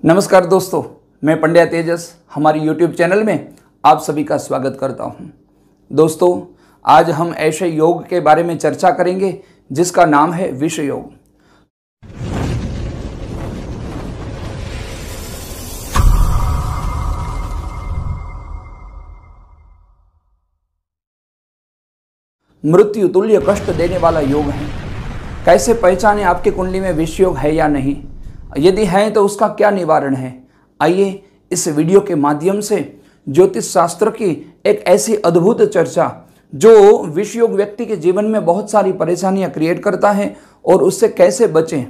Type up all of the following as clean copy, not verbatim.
नमस्कार दोस्तों, मैं पंड्या तेजस हमारी YouTube चैनल में आप सभी का स्वागत करता हूं। दोस्तों, आज हम ऐसे योग के बारे में चर्चा करेंगे जिसका नाम है विष योग। मृत्यु तुल्य कष्ट देने वाला योग है। कैसे पहचाने आपकी कुंडली में विष योग है या नहीं, यदि है तो उसका क्या निवारण है। आइए इस वीडियो के माध्यम से ज्योतिष शास्त्र की एक ऐसी अद्भुत चर्चा जो विष योग व्यक्ति के जीवन में बहुत सारी परेशानियां क्रिएट करता है और उससे कैसे बचें।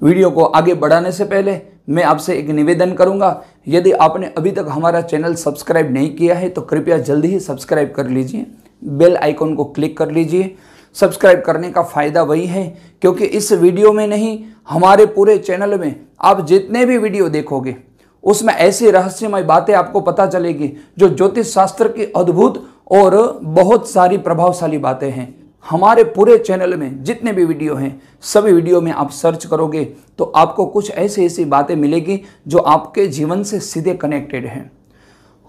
वीडियो को आगे बढ़ाने से पहले मैं आपसे एक निवेदन करूंगा, यदि आपने अभी तक हमारा चैनल सब्सक्राइब नहीं किया है तो कृपया जल्दी ही सब्सक्राइब कर लीजिए, बेल आइकॉन को क्लिक कर लीजिए। सब्सक्राइब करने का फ़ायदा वही है क्योंकि इस वीडियो में नहीं, हमारे पूरे चैनल में आप जितने भी वीडियो देखोगे उसमें ऐसी रहस्यमय बातें आपको पता चलेगी जो ज्योतिष शास्त्र की अद्भुत और बहुत सारी प्रभावशाली बातें हैं। हमारे पूरे चैनल में जितने भी वीडियो हैं सभी वीडियो में आप सर्च करोगे तो आपको कुछ ऐसी बातें मिलेगी जो आपके जीवन से सीधे कनेक्टेड हैं।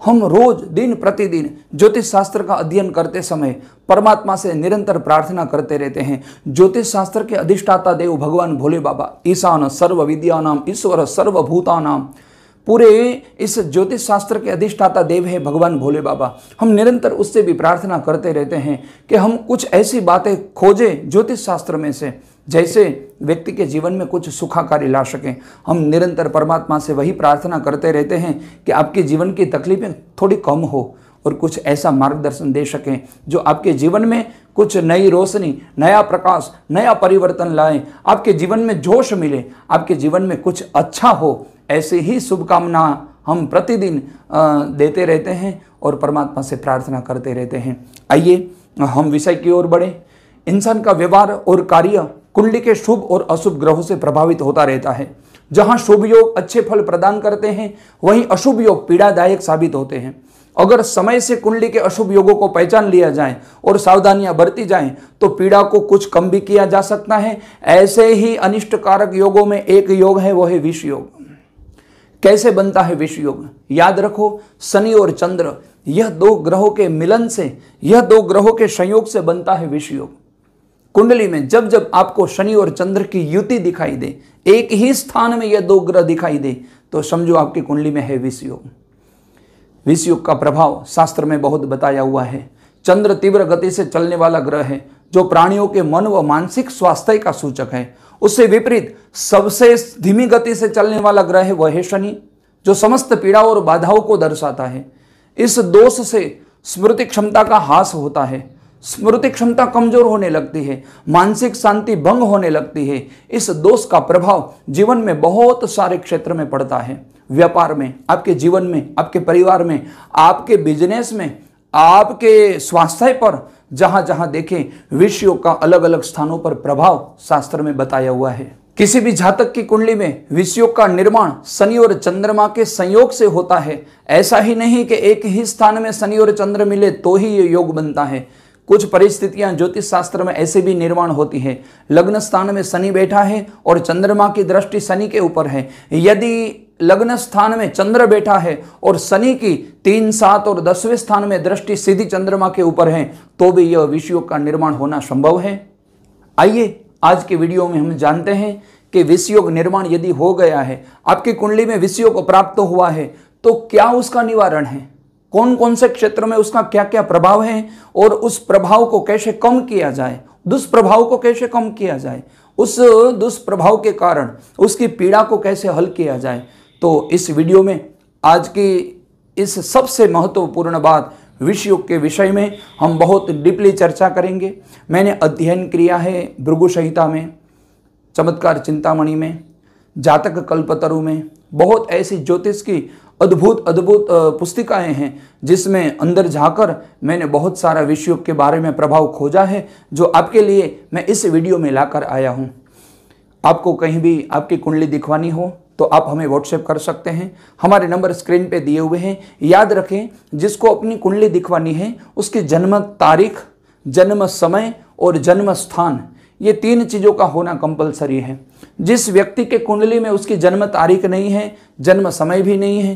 हम रोज दिन प्रतिदिन ज्योतिष शास्त्र का अध्ययन करते समय परमात्मा से निरंतर प्रार्थना करते रहते हैं। ज्योतिष शास्त्र के अधिष्ठाता देव भगवान भोले बाबा, ईशान सर्व विद्यानाम ईश्वर सर्वभूतानाम, पूरे इस ज्योतिष शास्त्र के अधिष्ठाता देव है भगवान भोले बाबा। हम निरंतर उससे भी प्रार्थना करते रहते हैं कि हम कुछ ऐसी बातें खोजें ज्योतिष शास्त्र में से जैसे व्यक्ति के जीवन में कुछ सुखाकारी ला सकें। हम निरंतर परमात्मा से वही प्रार्थना करते रहते हैं कि आपके जीवन की तकलीफें थोड़ी कम हो और कुछ ऐसा मार्गदर्शन दे सकें जो आपके जीवन में कुछ नई रोशनी, नया प्रकाश, नया परिवर्तन लाए, आपके जीवन में जोश मिले, आपके जीवन में कुछ अच्छा हो। ऐसे ही शुभकामना हम प्रतिदिन देते रहते हैं और परमात्मा से प्रार्थना करते रहते हैं। आइए हम विषय की ओर बढ़े। इंसान का व्यवहार और कार्य कुंडली के शुभ और अशुभ ग्रहों से प्रभावित होता रहता है। जहां शुभ योग अच्छे फल प्रदान करते हैं वहीं अशुभ योग पीड़ादायक साबित होते हैं। अगर समय से कुंडली के अशुभ योगों को पहचान लिया जाए और सावधानियां बरती जाएं तो पीड़ा को कुछ कम भी किया जा सकता है। ऐसे ही अनिष्ट कारक योगों में एक योग है, वो है विष योग। कैसे बनता है विष योग? याद रखो, शनि और चंद्र, यह दो ग्रहों के मिलन से, यह दो ग्रहों के संयोग से बनता है विष योग। कुंडली में जब जब आपको शनि और चंद्र की युति दिखाई दे, एक ही स्थान में यह दो ग्रह दिखाई दे, तो समझो आपकी कुंडली में है विष योग। विष योग का प्रभाव शास्त्र में बहुत बताया हुआ है। चंद्र तीव्र गति से चलने वाला ग्रह है जो प्राणियों के मन व मानसिक स्वास्थ्य का सूचक है। उससे विपरीत सबसे धीमी गति से चलने वाला ग्रह है वह है शनि, जो समस्त पीड़ा और बाधाओं को दर्शाता है। इस दोष से स्मृति क्षमता का ह्रास होता है, स्मृति क्षमता कमजोर होने लगती है, मानसिक शांति भंग होने लगती है। इस दोष का प्रभाव जीवन में बहुत सारे क्षेत्र में पड़ता है। व्यापार में, आपके जीवन में, आपके परिवार में, आपके बिजनेस में, आपके स्वास्थ्य पर, जहां जहां देखें विष योग का अलग अलग स्थानों पर प्रभाव शास्त्र में बताया हुआ है। किसी भी जातक की कुंडली में विष योग का निर्माण शनि और चंद्रमा के संयोग से होता है। ऐसा ही नहीं कि एक ही स्थान में शनि और चंद्र मिले तो ही ये योग बनता है। कुछ परिस्थितियां ज्योतिष शास्त्र में ऐसे भी निर्माण होती है। लग्न स्थान में शनि बैठा है और चंद्रमा की दृष्टि शनि के ऊपर है। यदि लग्न स्थान में चंद्र बैठा है और शनि की 3, 7 और 10वें स्थान में दृष्टि सीधी चंद्रमा के ऊपर है तो भी यह विष योग का निर्माण होना संभव है। आइए आज के वीडियो में हम जानते हैं कि विष योग निर्माण यदि हो गया है, आपकी कुंडली में विष योग प्राप्त हुआ है, तो क्या उसका निवारण है, कौन कौन से क्षेत्र में उसका क्या क्या प्रभाव है और उस प्रभाव को कैसे कम किया जाए, दुष्प्रभाव को कैसे कम किया जाए, उस दुष्प्रभाव के कारण उसकी पीड़ा को कैसे हल किया जाए। तो इस वीडियो में आज की इस सबसे महत्वपूर्ण बात विष योग के विषय में हम बहुत डीपली चर्चा करेंगे। मैंने अध्ययन किया है भृगु संहिता में, चमत्कार चिंतामणि में, जातक कल्पतरु में, बहुत ऐसी ज्योतिष की अद्भुत पुस्तिकाएं हैं जिसमें अंदर जाकर मैंने बहुत सारा विष योग के बारे में प्रभाव खोजा है जो आपके लिए मैं इस वीडियो में लाकर आया हूं। आपको कहीं भी आपकी कुंडली दिखवानी हो तो आप हमें व्हाट्सएप कर सकते हैं। हमारे नंबर स्क्रीन पे दिए हुए हैं। याद रखें, जिसको अपनी कुंडली दिखवानी है उसकी जन्म तारीख, जन्म समय और जन्म स्थान ये 3 चीज़ों का होना कंपलसरी है। जिस व्यक्ति के कुंडली में उसकी जन्म तारीख नहीं है, जन्म समय भी नहीं है,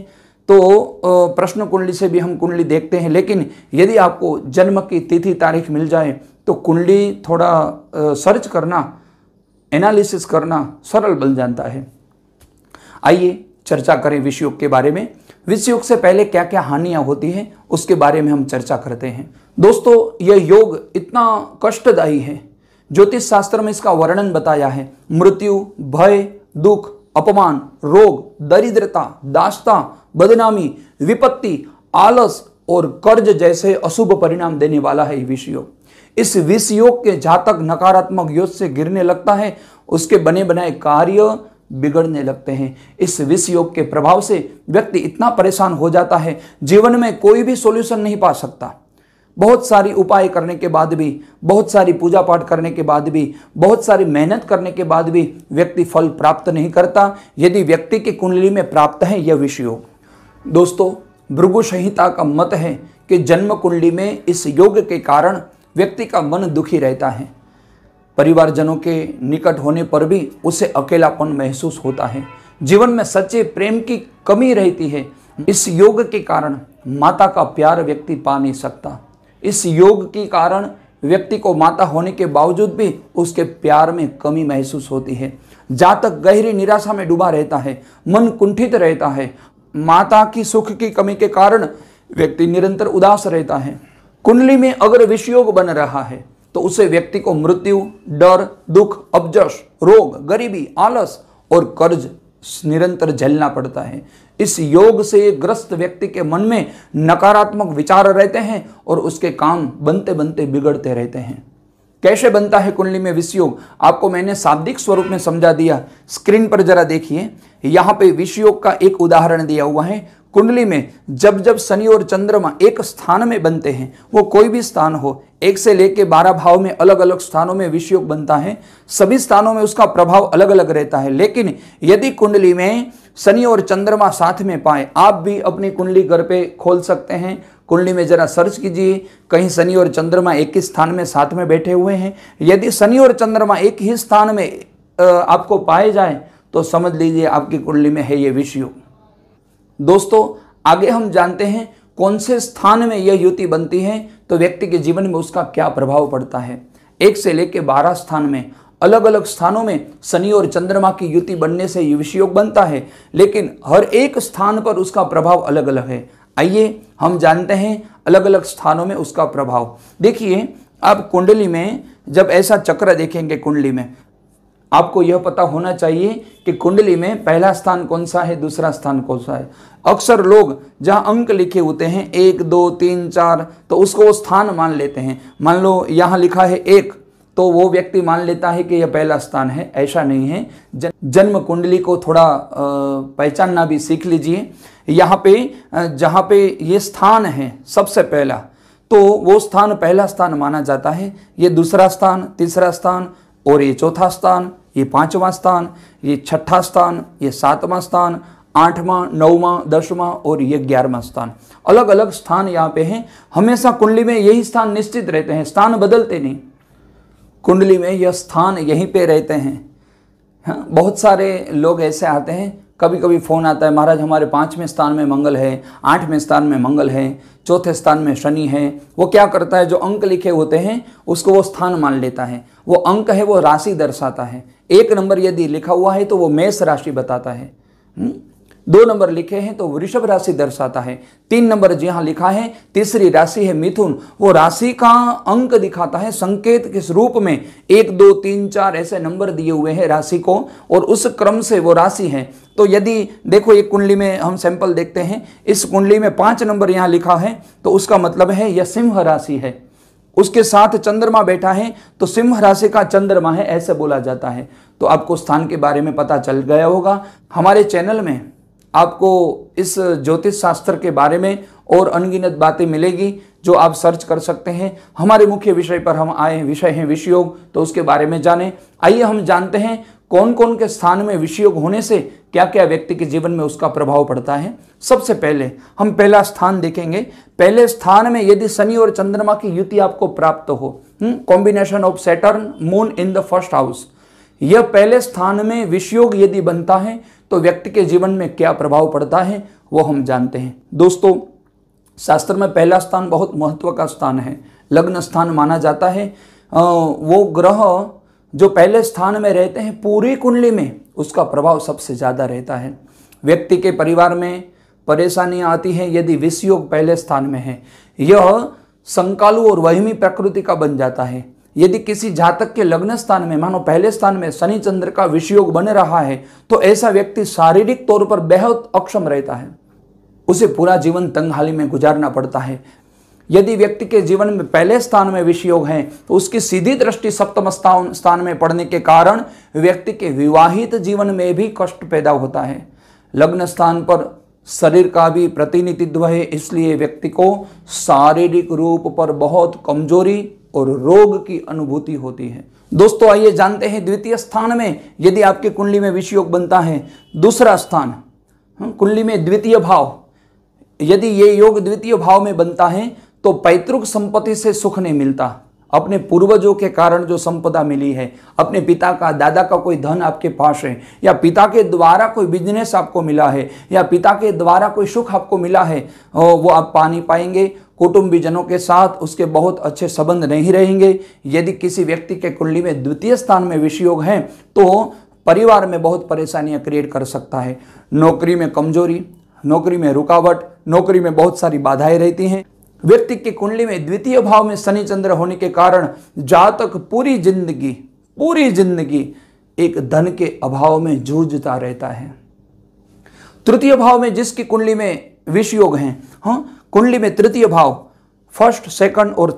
तो प्रश्न कुंडली से भी हम कुंडली देखते हैं, लेकिन यदि आपको जन्म की तिथि तारीख मिल जाए तो कुंडली थोड़ा सर्च करना, एनालिसिस करना सरल बन जाता है। आइए चर्चा करें विषयोग के बारे में। विषयोग से पहले क्या क्या हानियां होती हैं उसके बारे में हम चर्चा करते हैं। दोस्तों, यह योग इतना कष्टदायी है, ज्योतिष शास्त्र में इसका वर्णन बताया है। मृत्यु, भय, दुख, अपमान, रोग, दरिद्रता, दास्ता, बदनामी, विपत्ति, आलस और कर्ज जैसे अशुभ परिणाम देने वाला है विषयोग। इस विषयोग के जातक नकारात्मक योग से गिरने लगता है, उसके बने बनाए कार्य बिगड़ने लगते हैं। इस विषयोग के प्रभाव से व्यक्ति इतना परेशान हो जाता है, जीवन में कोई भी सॉल्यूशन नहीं पा सकता। बहुत सारी उपाय करने के बाद भी, बहुत सारी पूजा पाठ करने के बाद भी, बहुत सारी मेहनत करने के बाद भी व्यक्ति फल प्राप्त नहीं करता, यदि व्यक्ति की कुंडली में प्राप्त है यह विषयोग। दोस्तों, भृगु संहिता का मत है कि जन्म कुंडली में इस योग के कारण व्यक्ति का मन दुखी रहता है। परिवारजनों के निकट होने पर भी उसे अकेलापन महसूस होता है। जीवन में सच्चे प्रेम की कमी रहती है। इस योग के कारण माता का प्यार व्यक्ति पा नहीं सकता। इस योग के कारण व्यक्ति को माता होने के बावजूद भी उसके प्यार में कमी महसूस होती है। जातक गहरी निराशा में डूबा रहता है, मन कुंठित रहता है। माता की सुख की कमी के कारण व्यक्ति निरंतर उदास रहता है। कुंडली में अगर विषयोग बन रहा है तो उसे व्यक्ति को मृत्यु, डर, दुख, अपजश, रोग, गरीबी, आलस और कर्ज निरंतर झेलना पड़ता है। इस योग से ग्रस्त व्यक्ति के मन में नकारात्मक विचार रहते हैं और उसके काम बनते बनते बिगड़ते रहते हैं। कैसे बनता है कुंडली में विषयोग, आपको मैंने शाब्दिक स्वरूप में समझा दिया। स्क्रीन पर जरा देखिए, यहाँ पे विषयोग का एक उदाहरण दिया हुआ है। कुंडली में जब जब शनि और चंद्रमा एक स्थान में बनते हैं, वो कोई भी स्थान हो, 1 से लेके 12 भाव में अलग अलग स्थानों में विषयोग बनता है। सभी स्थानों में उसका प्रभाव अलग अलग रहता है, लेकिन यदि कुंडली में शनि और चंद्रमा साथ में पाए, आप भी अपनी कुंडली घर पे खोल सकते हैं। कुंडली में जरा सर्च कीजिए, कहीं शनि और चंद्रमा एक ही स्थान में साथ में बैठे हुए हैं। यदि शनि और चंद्रमा एक ही स्थान में आपको पाए जाए तो समझ लीजिए आपकी कुंडली में है ये विषयोग। दोस्तों, आगे हम जानते हैं कौन से स्थान में यह युति बनती है तो व्यक्ति के जीवन में उसका क्या प्रभाव पड़ता है। 1 से लेकर 12 स्थान में अलग अलग स्थानों में शनि और चंद्रमा की युति बनने से ये विषयोग बनता है, लेकिन हर एक स्थान पर उसका प्रभाव अलग अलग है। आइए हम जानते हैं अलग अलग स्थानों में उसका प्रभाव। देखिए, आप कुंडली में जब ऐसा चक्र देखेंगे, कुंडली में आपको यह पता होना चाहिए कि कुंडली में पहला स्थान कौन सा है, दूसरा स्थान कौन सा है। अक्सर लोग जहां अंक लिखे होते हैं 1, 2, 3, 4, तो उसको वो स्थान मान लेते हैं। मान लो यहाँ लिखा है 1, तो वो व्यक्ति मान लेता है कि यह पहला स्थान है। ऐसा नहीं है। जन्म कुंडली को थोड़ा पहचानना भी सीख लीजिए। यहाँ पे जहाँ पे ये स्थान है सबसे पहला, तो वो स्थान पहला स्थान माना जाता है। ये दूसरा स्थान, तीसरा स्थान और ये चौथा स्थान, ये 5वां स्थान, ये 6ठा स्थान, ये 7वां स्थान, 8वां, 9वां, 10वां और ये 11वां स्थान। अलग अलग स्थान यहाँ पे हैं। हमेशा कुंडली में यही स्थान निश्चित रहते हैं, स्थान बदलते नहीं। कुंडली में यह स्थान यहीं पे रहते हैं। हाँ, बहुत सारे लोग ऐसे आते हैं, कभी कभी फ़ोन आता है, महाराज हमारे 5वें स्थान में मंगल है, 8वें स्थान में मंगल है, 4थे स्थान में शनि है। वो क्या करता है, जो अंक लिखे होते हैं उसको वो स्थान मान लेता है। वो अंक है वो राशि दर्शाता है। 1 नंबर यदि लिखा हुआ है तो वो मेष राशि बताता है। 2 नंबर लिखे हैं तो वृषभ राशि दर्शाता है। 3 नंबर जहाँ लिखा है, तीसरी राशि है मिथुन, वो राशि का अंक दिखाता है। संकेत किस रूप में 1, 2, 3, 4 ऐसे नंबर दिए हुए हैं राशि को, और उस क्रम से वो राशि है। तो यदि देखो एक कुंडली में हम सैंपल देखते हैं, इस कुंडली में 5 नंबर यहाँ लिखा है तो उसका मतलब है यह सिंह राशि है। उसके साथ चंद्रमा बैठा है तो सिंह राशि का चंद्रमा है, ऐसे बोला जाता है। तो आपको स्थान के बारे में पता चल गया होगा। हमारे चैनल में आपको इस ज्योतिष शास्त्र के बारे में और अनगिनत बातें मिलेगी जो आप सर्च कर सकते हैं। हमारे मुख्य विषय पर हम आए, विषय है विषयोग, तो उसके बारे में जानें। आइए हम जानते हैं कौन कौन के स्थान में विषयोग होने से क्या क्या व्यक्ति के जीवन में उसका प्रभाव पड़ता है। सबसे पहले हम पहला स्थान देखेंगे। पहले स्थान में यदि शनि और चंद्रमा की युति आपको प्राप्त हो combination of Saturn moon in the first house, यह पहले स्थान में विषयोग यदि बनता है तो व्यक्ति के जीवन में क्या प्रभाव पड़ता है वो हम जानते हैं। दोस्तों, शास्त्र में पहला स्थान बहुत महत्व का स्थान है, लग्न स्थान माना जाता है। वो ग्रह जो पहले स्थान में रहते हैं पूरी कुंडली में उसका प्रभाव सबसे ज़्यादा रहता है। व्यक्ति के परिवार में परेशानियां आती हैं यदि विषयोग पहले स्थान में है, यह संकालु और वहमी प्रकृति का बन जाता है। यदि किसी जातक के लग्न स्थान में मानो पहले स्थान में शनि चंद्र का विषयोग बन रहा है तो ऐसा व्यक्ति शारीरिक तौर पर बेहद अक्षम रहता है, उसे पूरा जीवन तंगहाली में गुजारना पड़ता है। यदि व्यक्ति के जीवन में पहले स्थान में विषयोग है तो उसकी सीधी दृष्टि सप्तम स्थान में पड़ने के कारण व्यक्ति के विवाहित जीवन में भी कष्ट पैदा होता है। लग्न स्थान पर शरीर का भी प्रतिनिधित्व है, इसलिए व्यक्ति को शारीरिक रूप पर बहुत कमजोरी और रोग की अनुभूति होती है। दोस्तों, आइए जानते हैं द्वितीय स्थान में यदि आपकी कुंडली में विषयोग बनता है, दूसरा स्थान कुंडली में द्वितीय भाव, यदि ये योग द्वितीय भाव में बनता है तो पैतृक संपत्ति से सुख नहीं मिलता। अपने पूर्वजों के कारण जो संपदा मिली है, अपने पिता का दादा का कोई धन आपके पास है, या पिता के द्वारा कोई बिजनेस आपको मिला है, या पिता के द्वारा कोई सुख आपको मिला है, वो आप पा नहीं पाएंगे। कुटुंबीजनों के साथ उसके बहुत अच्छे संबंध नहीं रहेंगे। यदि किसी व्यक्ति के कुंडली में द्वितीय स्थान में विषयोग है तो परिवार में बहुत परेशानियां क्रिएट कर सकता है। नौकरी में कमजोरी, नौकरी में रुकावट, नौकरी में बहुत सारी बाधाएं रहती हैं। व्यक्ति की कुंडली में द्वितीय भाव में शनि चंद्र होने के कारण जातक पूरी जिंदगी एक धन के अभाव में जूझता रहता है। तृतीय भाव में जिसकी कुंडली में विषयोग हैं, कुंडली में तृतीय भाव फर्स्ट, सेकंड और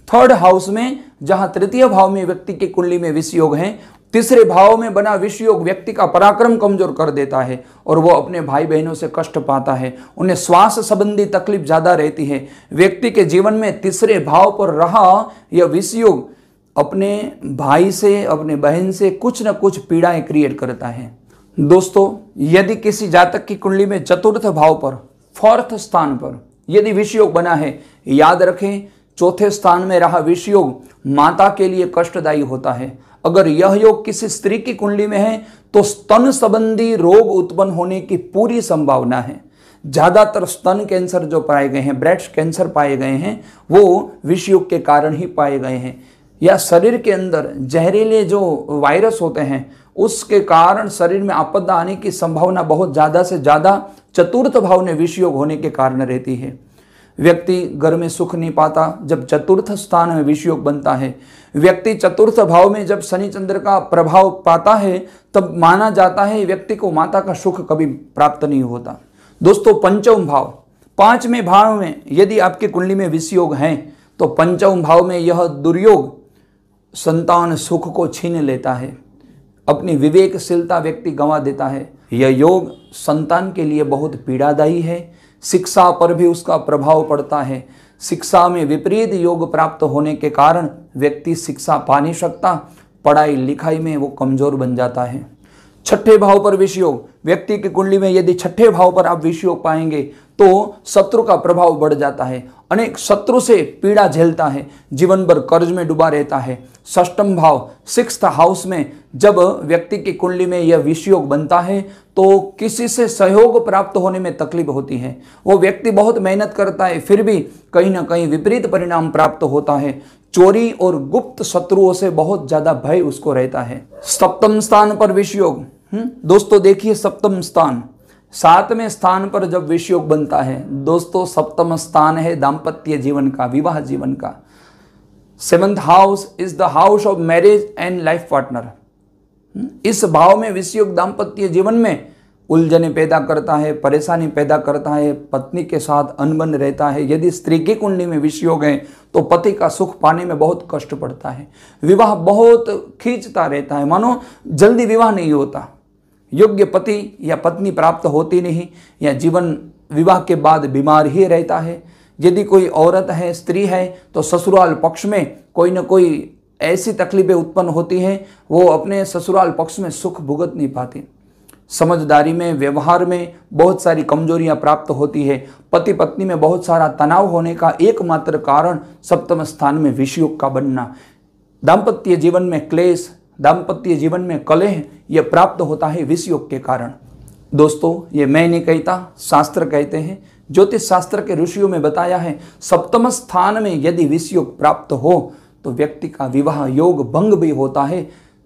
थर्ड हाउस में, जहां तृतीय भाव में व्यक्ति की कुंडली में विषयोग हैं, तीसरे भाव में बना विषयोग व्यक्ति का पराक्रम कमजोर कर देता है और वो अपने भाई बहनों से कष्ट पाता है, उन्हें श्वास संबंधी तकलीफ ज्यादा रहती है। व्यक्ति के जीवन में तीसरे भाव पर रहा यह विषयोग अपने भाई से, अपने बहन से कुछ न कुछ पीड़ाएं क्रिएट करता है। दोस्तों, यदि किसी जातक की कुंडली में चतुर्थ भाव पर, फोर्थ स्थान पर यदि विषयोग बना है, याद रखें चौथे स्थान में रहा विषयोग माता के लिए कष्टदायी होता है। अगर यह योग किसी स्त्री की कुंडली में है तो स्तन संबंधी रोग उत्पन्न होने की पूरी संभावना है। ज्यादातर स्तन कैंसर जो पाए गए हैं, ब्रेस्ट कैंसर पाए गए हैं, वो विषयोग के कारण ही पाए गए हैं। या शरीर के अंदर जहरीले जो वायरस होते हैं उसके कारण शरीर में आपदा आने की संभावना बहुत ज्यादा से ज्यादा चतुर्थ भाव में विषयोग होने के कारण रहती है। व्यक्ति घर में सुख नहीं पाता जब चतुर्थ स्थान में विषयोग बनता है। व्यक्ति चतुर्थ भाव में जब शनि चंद्र का प्रभाव पाता है तब माना जाता है व्यक्ति को माता का सुख कभी प्राप्त नहीं होता। दोस्तों, पंचम भाव, पांचवें भाव में यदि आपकी कुंडली में विषयोग हैं तो पंचम भाव में यह दुर्योग संतान सुख को छीन लेता है, अपनी विवेकशीलता व्यक्ति गंवा देता है। यह योग संतान के लिए बहुत पीड़ादायी है। शिक्षा पर भी उसका प्रभाव पड़ता है। शिक्षा में विपरीत योग प्राप्त होने के कारण व्यक्ति शिक्षा पा नहीं सकता, पढ़ाई लिखाई में वो कमजोर बन जाता है। छठे भाव पर विषयोग, व्यक्ति की कुंडली में यदि छठे भाव पर आप विषयोग पाएंगे तो शत्रु का प्रभाव बढ़ जाता है, अनेक शत्रु से पीड़ा झेलता है, जीवन भर कर्ज में डूबा रहता है। षष्ठम भाव, सिक्स्थ हाउस में जब व्यक्ति की कुंडली में यह विषयोग बनता है तो किसी से सहयोग प्राप्त होने में तकलीफ होती है। वो व्यक्ति बहुत मेहनत करता है फिर भी कहीं ना कहीं विपरीत परिणाम प्राप्त होता है। चोरी और गुप्त शत्रुओं से बहुत ज्यादा भय उसको रहता है। सप्तम स्थान पर विषयोग, दोस्तों देखिए सप्तम स्थान, सातवें स्थान पर जब विषयोग बनता है, दोस्तों सप्तम स्थान है दाम्पत्य जीवन का, विवाह जीवन का। Seventh house is the house of marriage and life partner. इस भाव में विषयोग दाम्पत्य जीवन में उलझने पैदा करता है, परेशानी पैदा करता है, पत्नी के साथ अनबन रहता है। यदि स्त्री की कुंडली में विषयोग है तो पति का सुख पाने में बहुत कष्ट पड़ता है, विवाह बहुत खींचता रहता है, मानो जल्दी विवाह नहीं होता, योग्य पति या पत्नी प्राप्त होती नहीं, या जीवन विवाह के बाद बीमार ही रहता है। यदि कोई औरत है, स्त्री है, तो ससुराल पक्ष में कोई न कोई ऐसी तकलीफें उत्पन्न होती हैं, वो अपने ससुराल पक्ष में सुख भुगत नहीं पाती। समझदारी में, व्यवहार में बहुत सारी कमजोरियां प्राप्त होती है। पति पत्नी में बहुत सारा तनाव होने का एकमात्र कारण सप्तम स्थान में विषयोग का बनना। दाम्पत्य जीवन में क्लेश, दाम्पत्य जीवन में कलह यह प्राप्त होता है विषयोग के कारण। दोस्तों, ये मैं नहीं कहता, शास्त्र कहते हैं। ज्योतिष शास्त्र के ऋषियों में बताया है, सप्तम स्थान में यदि विषयोग प्राप्त हो तो व्यक्ति का विवाह योग भंग भी होता है,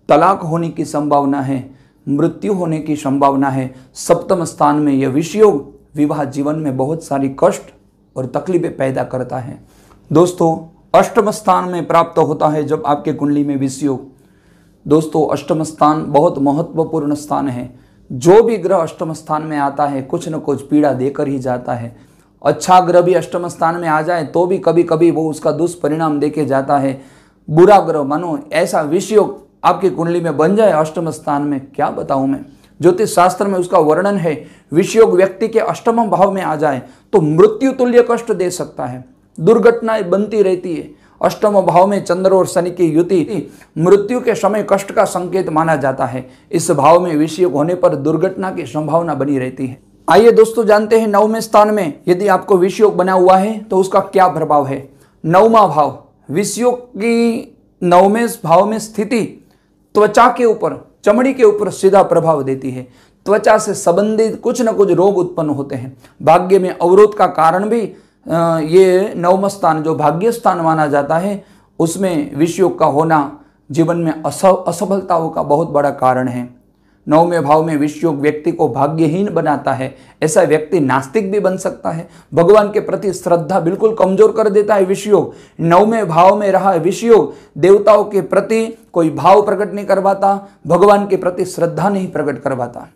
तलाक होने की संभावना है, मृत्यु होने की संभावना है। सप्तम स्थान में यह विषयोग विवाह जीवन में बहुत सारी कष्ट और तकलीफें पैदा करता है। दोस्तों, अष्टम स्थान में प्राप्त होता है जब आपके कुंडली में विषयोग। दोस्तों, अष्टम स्थान बहुत महत्वपूर्ण स्थान है। जो भी ग्रह अष्टम स्थान में आता है कुछ न कुछ पीड़ा देकर ही जाता है। अच्छा ग्रह भी अष्टम स्थान में आ जाए तो भी कभी कभी वो उसका दुष्परिणाम देके जाता है। बुरा ग्रह मानो ऐसा विषयोग आपकी कुंडली में बन जाए अष्टम स्थान में, क्या बताऊं मैं, ज्योतिष शास्त्र में उसका वर्णन है। विषयोग व्यक्ति के अष्टम भाव में आ जाए तो मृत्यु तुल्य कष्ट दे सकता है, दुर्घटनाएं बनती रहती है। अष्टम भाव में चंद्र और शनि की युति मृत्यु के समय कष्ट का संकेत माना जाता है। इस भाव में विषयोग होने पर दुर्घटना की संभावना बनी रहती है। आइए दोस्तों, जानते हैं नववें स्थान में यदि आपको विषयोग बना हुआ है तो उसका क्या प्रभाव है। नवमा भाव, विषयोग की नववें भाव में स्थिति त्वचा के ऊपर, चमड़ी के ऊपर सीधा प्रभाव देती है। त्वचा से संबंधित कुछ न कुछ रोग उत्पन्न होते हैं। भाग्य में अवरोध का कारण भी ये नवम स्थान जो भाग्य स्थान माना जाता है उसमें विषयोग का होना जीवन में असफलताओं का बहुत बड़ा कारण है। नवमें भाव में विषयोग व्यक्ति को भाग्यहीन बनाता है। ऐसा व्यक्ति नास्तिक भी बन सकता है। भगवान के प्रति श्रद्धा बिल्कुल कमजोर कर देता है विषयोग। नवमें भाव में रहा विषयोग देवताओं के प्रति कोई भाव प्रकट नहीं करवाता, भगवान के प्रति श्रद्धा नहीं प्रकट करवाता।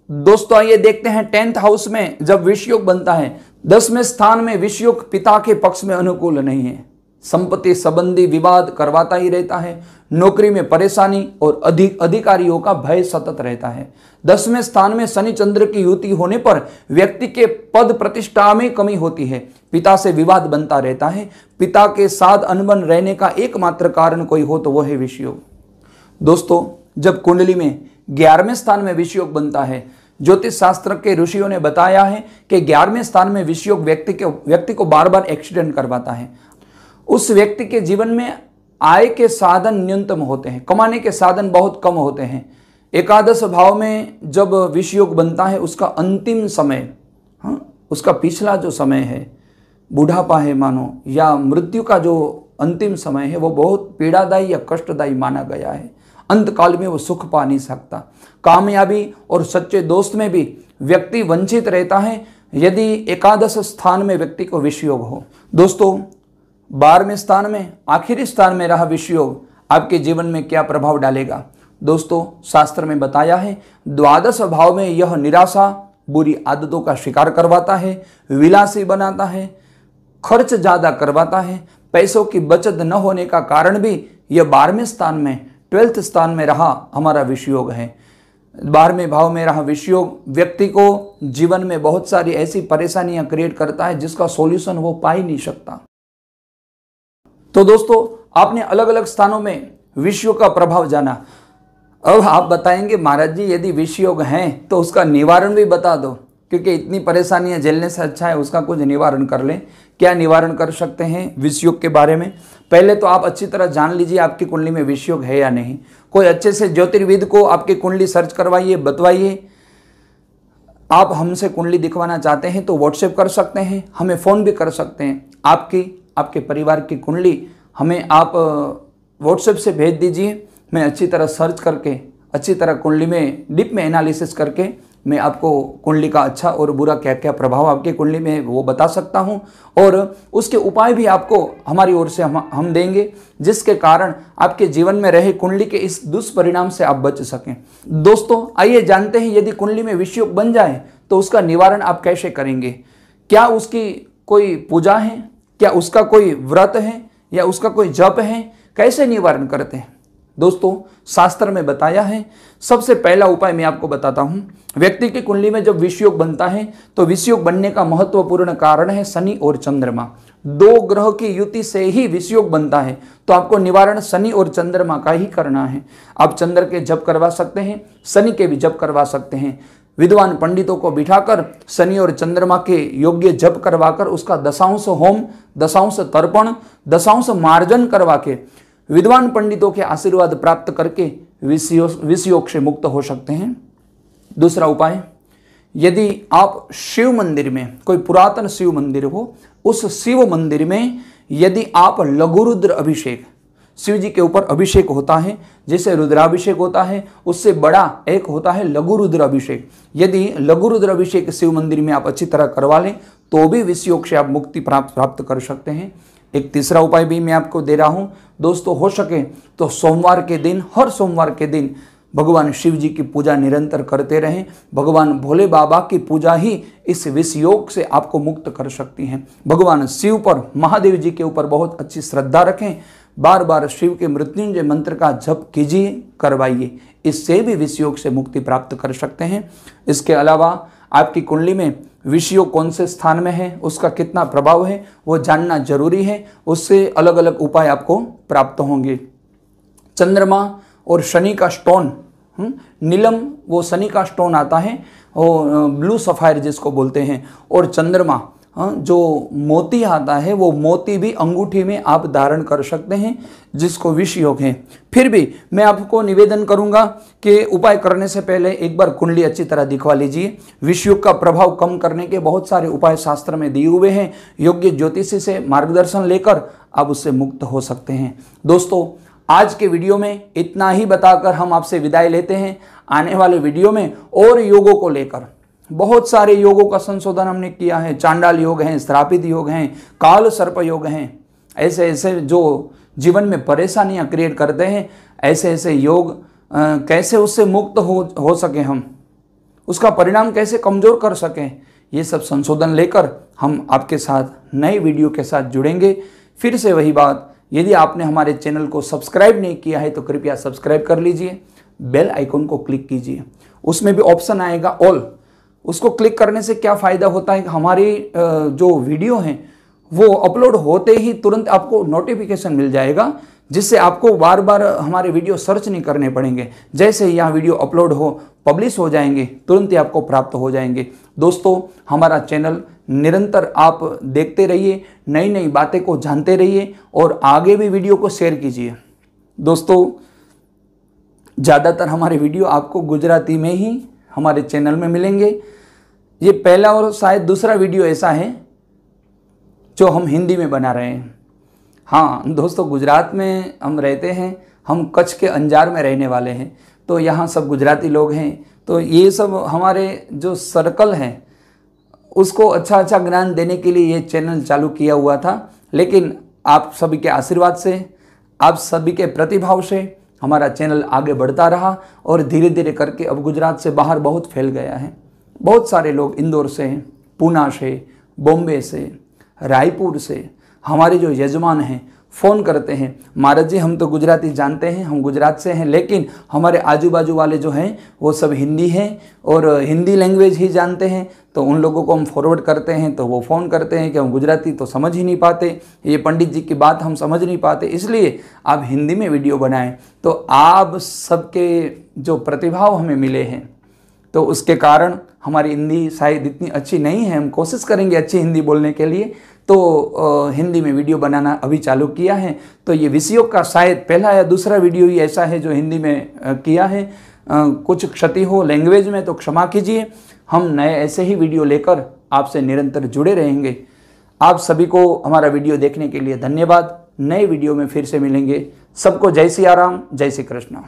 दोस्तों, आइए देखते हैं 10th हाउस में जब विषयोग बनता है। 10वें स्थान में विषयोग पिता के पक्ष में अनुकूल नहीं है, संपत्ति संबंधी विवाद करवाता ही रहता है। नौकरी में परेशानी और अधिकारियों का भय सतत रहता है। 10वें स्थान में शनि चंद्र की युति होने पर व्यक्ति के पद प्रतिष्ठा में कमी होती है। पिता से विवाद बनता रहता है। पिता के साथ अनबन रहने का एकमात्र कारण कोई हो तो वह है विषयोग। दोस्तों, जब कुंडली में 11वें स्थान में विषयोग बनता है, ज्योतिष शास्त्र के ऋषियों ने बताया है कि 11वें स्थान में विषयोग व्यक्ति को बार बार एक्सीडेंट करवाता है। उस व्यक्ति के जीवन में आय के साधन न्यूनतम होते हैं, कमाने के साधन बहुत कम होते हैं। एकादश भाव में जब विषयोग बनता है उसका अंतिम समय, उसका पिछला जो समय है, बुढ़ापा है मानो, या मृत्यु का जो अंतिम समय है वो बहुत पीड़ादायी या कष्टदायी माना गया है। अंत काल में वो सुख पा नहीं सकता। कामयाबी और सच्चे दोस्त में भी व्यक्ति वंचित रहता है यदि एकादश स्थान में व्यक्ति को विषयोग हो। दोस्तों, 12वें स्थान में, आखिरी स्थान में रहा विषयोग आपके जीवन में क्या प्रभाव डालेगा। दोस्तों, शास्त्र में बताया है द्वादश भाव में यह निराशा, बुरी आदतों का शिकार करवाता है, विलासी बनाता है, खर्च ज्यादा करवाता है। पैसों की बचत न होने का कारण भी यह 12वें स्थान में, 12th स्थान में रहा हमारा विषयोग है। 12वें भाव में रहा विषयोग व्यक्ति को जीवन में बहुत सारी ऐसी परेशानियां क्रिएट करता है जिसका सॉल्यूशन वो पा ही नहीं सकता। तो दोस्तों, आपने अलग अलग स्थानों में विषयोग का प्रभाव जाना। अब आप बताएंगे महाराज जी यदि विषयोग हैं तो उसका निवारण भी बता दो, क्योंकि इतनी परेशानियां झेलने से अच्छा है उसका कुछ निवारण कर लें। क्या निवारण कर सकते हैं विषयोग के बारे में? पहले तो आप अच्छी तरह जान लीजिए आपकी कुंडली में विषयोग है या नहीं। कोई अच्छे से ज्योतिर्विद को आपकी कुंडली सर्च करवाइए, बतवाइए। आप हमसे कुंडली दिखवाना चाहते हैं तो व्हाट्सएप कर सकते हैं, हमें फ़ोन भी कर सकते हैं। आपके परिवार की कुंडली हमें आप व्हाट्सएप से भेज दीजिए। मैं अच्छी तरह सर्च करके, अच्छी तरह कुंडली में डीप में एनालिसिस करके मैं आपको कुंडली का अच्छा और बुरा क्या क्या प्रभाव आपकी कुंडली में वो बता सकता हूं, और उसके उपाय भी आपको हमारी ओर से हम देंगे, जिसके कारण आपके जीवन में रहे कुंडली के इस दुष्परिणाम से आप बच सकें। दोस्तों, आइए जानते हैं यदि कुंडली में विषयोग बन जाए तो उसका निवारण आप कैसे करेंगे। क्या उसकी कोई पूजा है, क्या उसका कोई व्रत है, या उसका कोई जप है, कैसे निवारण करते हैं। दोस्तों शास्त्र में बताया है। सबसे पहला उपाय मैं आपको बताता हूं। व्यक्ति की कुंडली में जब विषयोग बनता है तो विषयोग बनने का महत्वपूर्ण कारण है शनि और चंद्रमा। दो ग्रह की युति से ही विषयोग बनता है, तो आपको निवारण शनि और चंद्रमा का ही करना है। आप चंद्र के जप करवा सकते हैं, शनि के भी जप करवा सकते हैं। विद्वान पंडितों को बिठाकर शनि और चंद्रमा के योग्य जप करवाकर उसका दशांश होम, दशांश तर्पण, दशांश मार्जन करवा के विद्वान पंडितों के आशीर्वाद प्राप्त करके विषयोग से मुक्त हो सकते हैं। दूसरा उपाय, यदि आप शिव मंदिर में, कोई पुरातन शिव मंदिर हो, उस शिव मंदिर में यदि आप लघुरुद्र अभिषेक, शिव जी के ऊपर अभिषेक होता है, जैसे रुद्राभिषेक होता है, उससे बड़ा एक होता है लघुरुद्र अभिषेक। यदि लघुरुद्र अभिषेक शिव मंदिर में आप अच्छी तरह करवा लें तो भी विषयोग से आप मुक्ति प्राप्त कर सकते हैं। एक तीसरा उपाय भी मैं आपको दे रहा हूं दोस्तों, हो सके तो सोमवार के दिन, हर सोमवार के दिन भगवान शिव जी की पूजा निरंतर करते रहें। भगवान भोले बाबा की पूजा ही इस विषयोग से आपको मुक्त कर सकती है। भगवान शिव पर, महादेव जी के ऊपर बहुत अच्छी श्रद्धा रखें। बार बार शिव के मृत्युंजय मंत्र का जप कीजिए, करवाइए, इससे भी विषयोग से मुक्ति प्राप्त कर सकते हैं। इसके अलावा आपकी कुंडली में विषयोग कौन से स्थान में है, उसका कितना प्रभाव है, वो जानना जरूरी है। उससे अलग अलग उपाय आपको प्राप्त होंगे। चंद्रमा और शनि का स्टोन, नीलम वो शनि का स्टोन आता है, वो ब्लू सफायर जिसको बोलते हैं, और चंद्रमा जो मोती आता है, वो मोती भी अंगूठी में आप धारण कर सकते हैं, जिसको विषयोग है। फिर भी मैं आपको निवेदन करूंगा कि उपाय करने से पहले एक बार कुंडली अच्छी तरह दिखवा लीजिए। विषयोग का प्रभाव कम करने के बहुत सारे उपाय शास्त्र में दिए हुए हैं। योग्य ज्योतिषी से मार्गदर्शन लेकर आप उससे मुक्त हो सकते हैं। दोस्तों आज के वीडियो में इतना ही बताकर हम आपसे विदाई लेते हैं। आने वाले वीडियो में और योगों को लेकर, बहुत सारे योगों का संशोधन हमने किया है। चांडाल योग हैं, श्रापित योग हैं, काल सर्प योग हैं, ऐसे ऐसे जो जीवन में परेशानियां क्रिएट करते हैं, ऐसे ऐसे योग कैसे उससे मुक्त हो सके, हम उसका परिणाम कैसे कमजोर कर सकें, ये सब संशोधन लेकर हम आपके साथ नए वीडियो के साथ जुड़ेंगे। फिर से वही बात, यदि आपने हमारे चैनल को सब्सक्राइब नहीं किया है तो कृपया सब्सक्राइब कर लीजिए, बेल आइकन को क्लिक कीजिए, उसमें भी ऑप्शन आएगा ऑल, उसको क्लिक करने से क्या फ़ायदा होता है कि हमारी जो वीडियो हैं वो अपलोड होते ही तुरंत आपको नोटिफिकेशन मिल जाएगा, जिससे आपको बार बार हमारे वीडियो सर्च नहीं करने पड़ेंगे। जैसे ही यहाँ वीडियो अपलोड हो, पब्लिश हो जाएंगे, तुरंत ही आपको प्राप्त हो जाएंगे। दोस्तों हमारा चैनल निरंतर आप देखते रहिए, नई नई बातें को जानते रहिए और आगे भी वीडियो को शेयर कीजिए। दोस्तों ज़्यादातर हमारे वीडियो आपको गुजराती में ही हमारे चैनल में मिलेंगे। ये पहला और शायद दूसरा वीडियो ऐसा है जो हम हिंदी में बना रहे हैं। हाँ दोस्तों, गुजरात में हम रहते हैं, हम कच्छ के अंजार में रहने वाले हैं, तो यहाँ सब गुजराती लोग हैं। तो ये सब हमारे जो सर्कल हैं उसको अच्छा ज्ञान देने के लिए ये चैनल चालू किया हुआ था, लेकिन आप सभी के आशीर्वाद से, आप सभी के प्रतिभाव से हमारा चैनल आगे बढ़ता रहा और धीरे धीरे करके अब गुजरात से बाहर बहुत फैल गया है। बहुत सारे लोग इंदौर से, पूना से, बॉम्बे से, रायपुर से हमारे जो यजमान हैं फ़ोन करते हैं, महाराज जी हम तो गुजराती जानते हैं, हम गुजरात से हैं, लेकिन हमारे आजू बाजू वाले जो हैं वो सब हिंदी हैं और हिंदी लैंग्वेज ही जानते हैं। तो उन लोगों को हम फॉरवर्ड करते हैं तो वो फ़ोन करते हैं कि हम गुजराती तो समझ ही नहीं पाते, ये पंडित जी की बात हम समझ नहीं पाते, इसलिए आप हिंदी में वीडियो बनाएं। तो आप सबके जो प्रतिभाव हमें मिले हैं, तो उसके कारण हमारी हिंदी शायद इतनी अच्छी नहीं है, हम कोशिश करेंगे अच्छी हिंदी बोलने के लिए, तो हिंदी में वीडियो बनाना अभी चालू किया है। तो ये विषयोग का शायद पहला या दूसरा वीडियो ही ऐसा है जो हिंदी में किया है। कुछ क्षति हो लैंग्वेज में तो क्षमा कीजिए। हम नए ऐसे ही वीडियो लेकर आपसे निरंतर जुड़े रहेंगे। आप सभी को हमारा वीडियो देखने के लिए धन्यवाद। नए वीडियो में फिर से मिलेंगे। सबको जय सिया राम, जय श्री कृष्ण।